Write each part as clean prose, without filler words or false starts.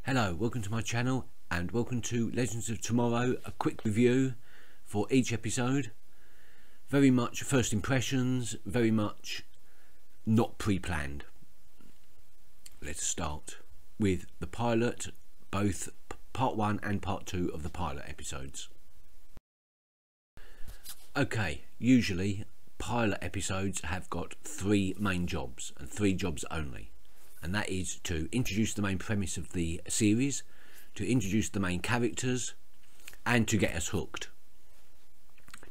Hello, welcome to my channel and welcome to Legends of Tomorrow, a quick review for each episode. Very much first impressions, very much not pre-planned. Let's start with the pilot, both part 1 and part 2 of the pilot episodes. Okay, usually pilot episodes have got 3 main jobs and 3 jobs only. And that is to introduce the main premise of the series, to introduce the main characters, and to get us hooked.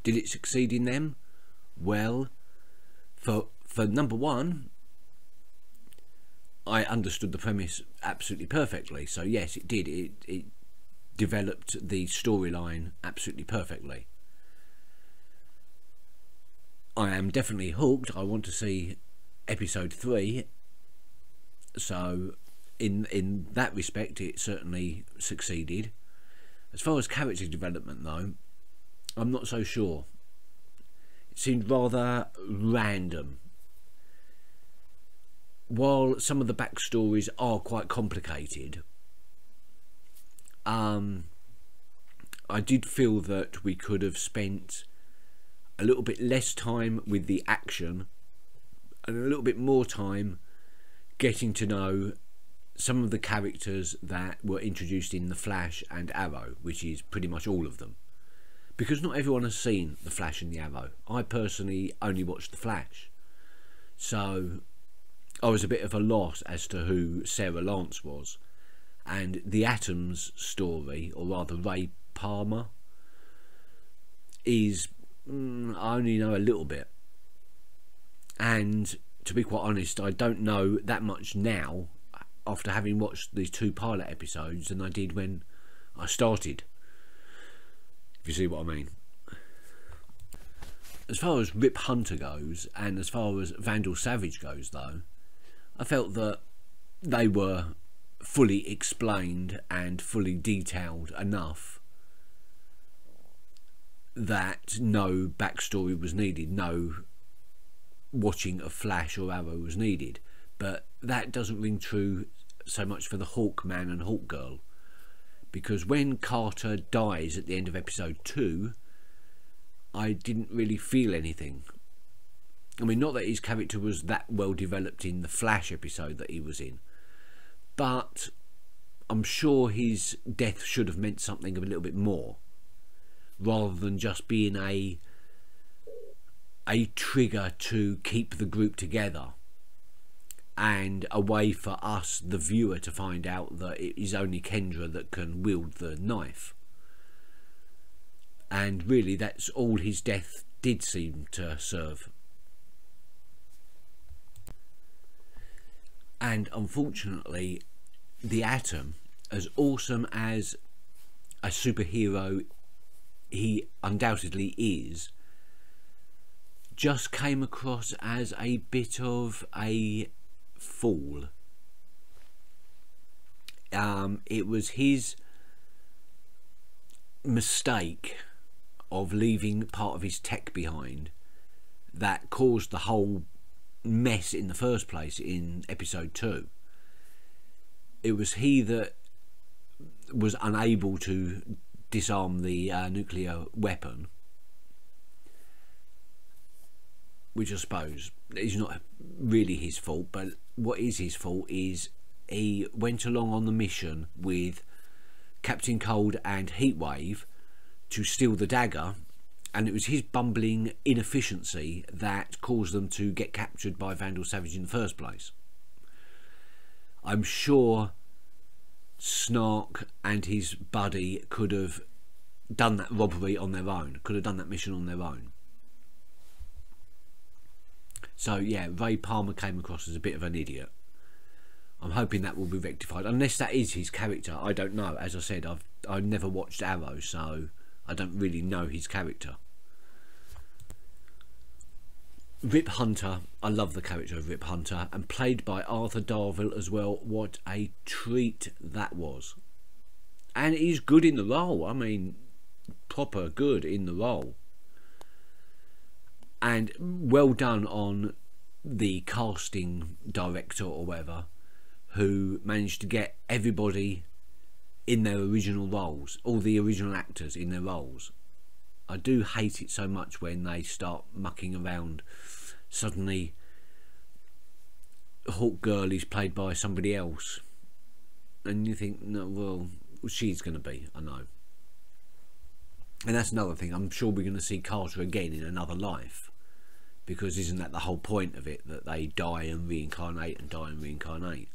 Did it succeed in them? Well, for number 1, I understood the premise absolutely perfectly. So yes, it did. It developed the storyline absolutely perfectly. I am definitely hooked. I want to see episode 3. So in that respect it certainly succeeded. As far as character development though, I'm not so sure. It seemed rather random. While some of the backstories are quite complicated, I did feel that we could have spent a little bit less time with the action and a little bit more time getting to know some of the characters that were introduced in The Flash and Arrow, which is pretty much all of them, because not everyone has seen The Flash and the Arrow. I personally only watched The Flash, so I was a bit of a loss as to who Sarah Lance was. And the Atom's story, or rather Ray Palmer, is I only know a little bit, and to be quite honest, I don't know that much now after having watched these 2 pilot episodes than I did when I started, if you see what I mean. As far as Rip Hunter goes, and as far as Vandal Savage goes though, I felt that they were fully explained and fully detailed enough that no backstory was needed, no watching of Flash or Arrow was needed. But that doesn't ring true so much for the Hawkman and Hawkgirl, because when Carter dies at the end of episode 2, I didn't really feel anything. I mean, not that his character was that well developed in the Flash episode that he was in, but I'm sure his death should have meant something of a little bit more, rather than just being a trigger to keep the group together and a way for us, the viewer, to find out that it is only Kendra that can wield the knife. And really that's all his death did seem to serve. And unfortunately, the Atom, as awesome as a superhero he undoubtedly is, just came across as a bit of a fool. It was his mistake of leaving part of his tech behind that caused the whole mess in the first place in episode 2. It was he that was unable to disarm the nuclear weapon, which I suppose is not really his fault, but what is his fault is he went along on the mission with Captain Cold and Heatwave to steal the dagger, and it was his bumbling inefficiency that caused them to get captured by Vandal Savage in the first place. I'm sure Snark and his buddy could have done that robbery on their own, could have done that mission on their own. So yeah, Ray Palmer came across as a bit of an idiot. I'm hoping that will be rectified, unless that is his character. I don't know. As I said, I've never watched Arrow, so I don't really know his character. Rip Hunter, I love the character of Rip Hunter, and played by Arthur Darvill as well. What a treat that was. And he's good in the role. I mean, proper good in the role. And well done on the casting director or whatever, who managed to get everybody in their original roles, all the original actors in their roles. I do hate it so much when they start mucking around. Suddenly Hawkgirl is played by somebody else, and you think, no, well, she's going to be, I know. And that's another thing, I'm sure we're going to see Carter again in another life, because isn't that the whole point of it, that they die and reincarnate and die and reincarnate?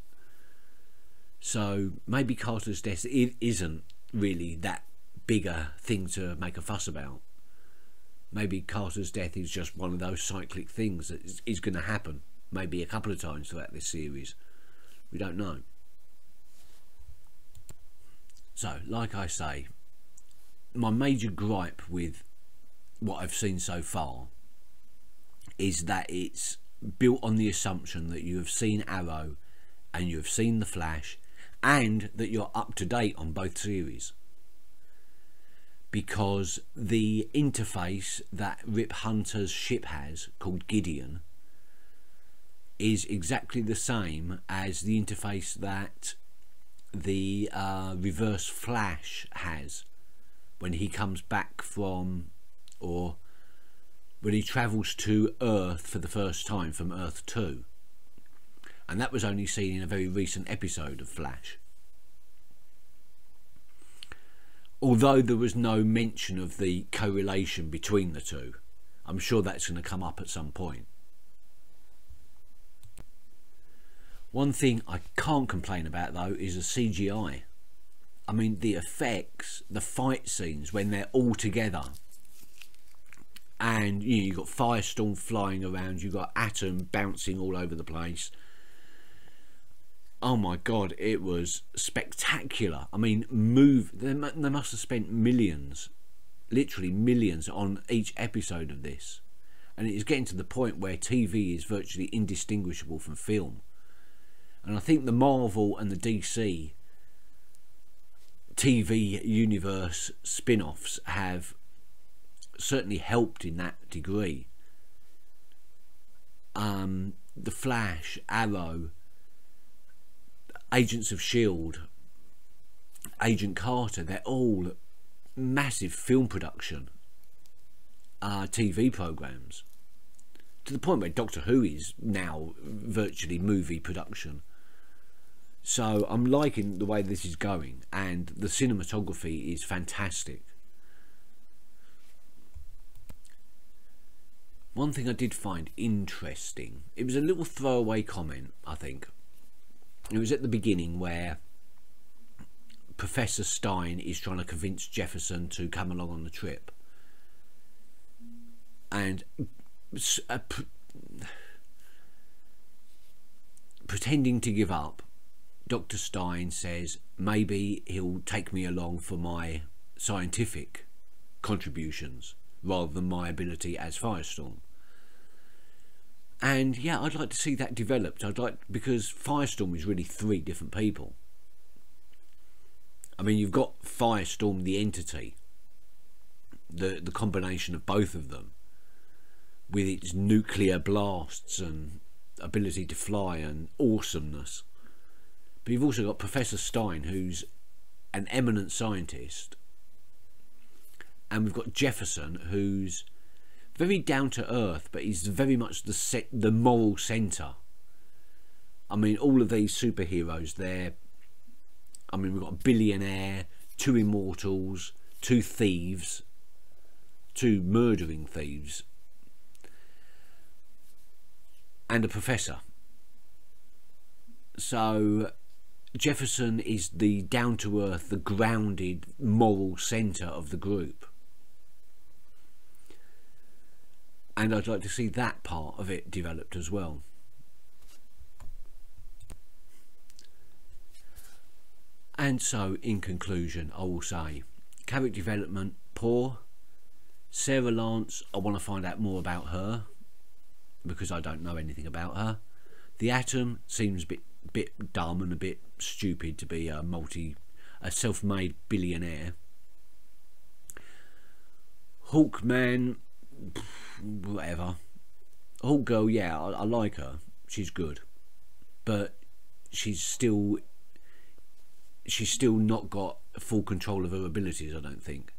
So maybe Carter's death isn't really that big a thing to make a fuss about. Maybe Carter's death is just one of those cyclic things that is going to happen, maybe a couple of times throughout this series. We don't know. So, like I say, my major gripe with what I've seen so far is that it's built on the assumption that you have seen Arrow and you have seen The Flash, and that you're up to date on both series, because the interface that Rip Hunter's ship has, called Gideon, is exactly the same as the interface that the Reverse Flash has when he comes back from, or when he travels to Earth for the first time from Earth 2. And that was only seen in a very recent episode of Flash. Although there was no mention of the correlation between the two, I'm sure that's going to come up at some point. One thing I can't complain about though is the CGI. I mean, the effects, the fight scenes when they're all together, and you know, you've got Firestorm flying around, you've got Atom bouncing all over the place. Oh my god, it was spectacular. I mean, they must have spent millions, literally millions, on each episode of this, and it is getting to the point where TV is virtually indistinguishable from film. And I think the Marvel and the DC TV universe spin-offs have certainly helped in that degree. The Flash, Arrow, Agents of S.H.I.E.L.D., Agent Carter, they're all massive film production TV programs, to the point where Doctor Who is now virtually movie production. So I'm liking the way this is going, and the cinematography is fantastic. One thing I did find interesting, it was a little throwaway comment, I think. It was at the beginning where Professor Stein is trying to convince Jefferson to come along on the trip, and pretending to give up, Dr. Stein says maybe he'll take me along for my scientific contributions rather than my ability as Firestorm. And yeah, I'd like to see that developed. Because Firestorm is really 3 different people. I mean, you've got Firestorm the entity, the combination of both of them, with its nuclear blasts and ability to fly and awesomeness. But you've also got Professor Stein, who's an eminent scientist, and we've got Jefferson, who's very down to earth, but he's very much the moral centre. I mean, all of these superheroes, I mean, we've got a billionaire, 2 immortals, 2 thieves, 2 murdering thieves, and a professor. So Jefferson is the down-to-earth, the grounded, moral centre of the group. And I'd like to see that part of it developed as well. And so, in conclusion, I will say, character development, poor. Sarah Lance, I want to find out more about her, because I don't know anything about her. The Atom seems a bit dumb and a bit stupid to be a self-made billionaire. Hawkman, whatever. Hawkgirl, yeah, I like her. She's good, but she's still she's still not got full control of her abilities, I don't think.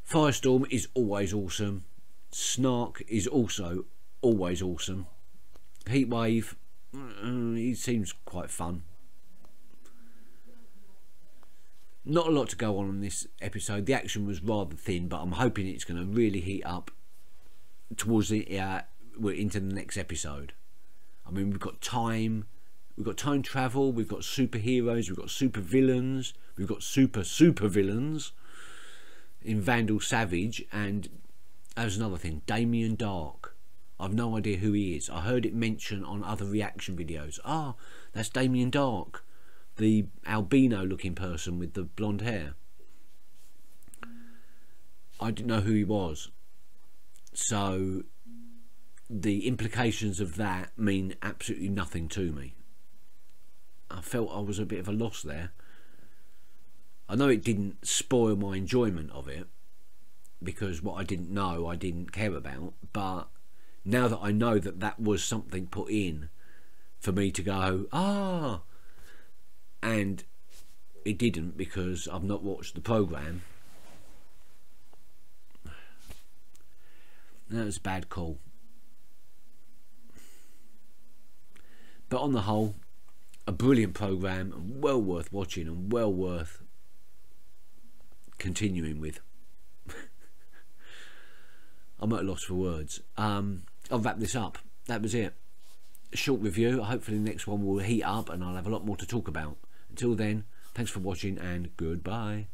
Firestorm is always awesome. Snark is also always awesome. Heatwave, he seems quite fun. Not a lot to go on in this episode. The action was rather thin, but I'm hoping it's going to really heat up towards the we're into the next episode. I mean, we've got time travel, we've got superheroes, we've got super villains, we've got super villains in Vandal Savage, and there's another thing, Damien Dark. I've no idea who he is. I heard it mentioned on other reaction videos. Ah, that's Damien Dark, the albino looking person with the blonde hair. I didn't know who he was, so the implications of that mean absolutely nothing to me. I felt I was a bit of a loss there. I know it didn't spoil my enjoyment of it, because what I didn't know I didn't care about, but now that I know that that was something put in for me to go, ah, and it didn't, because I've not watched the programme. That was a bad call. But on the whole, a brilliant programme, and well worth watching and well worth continuing with. I'm at a loss for words. I'll wrap this up. That was it. A short review. Hopefully the next one will heat up and I'll have a lot more to talk about. Until then, thanks for watching and goodbye.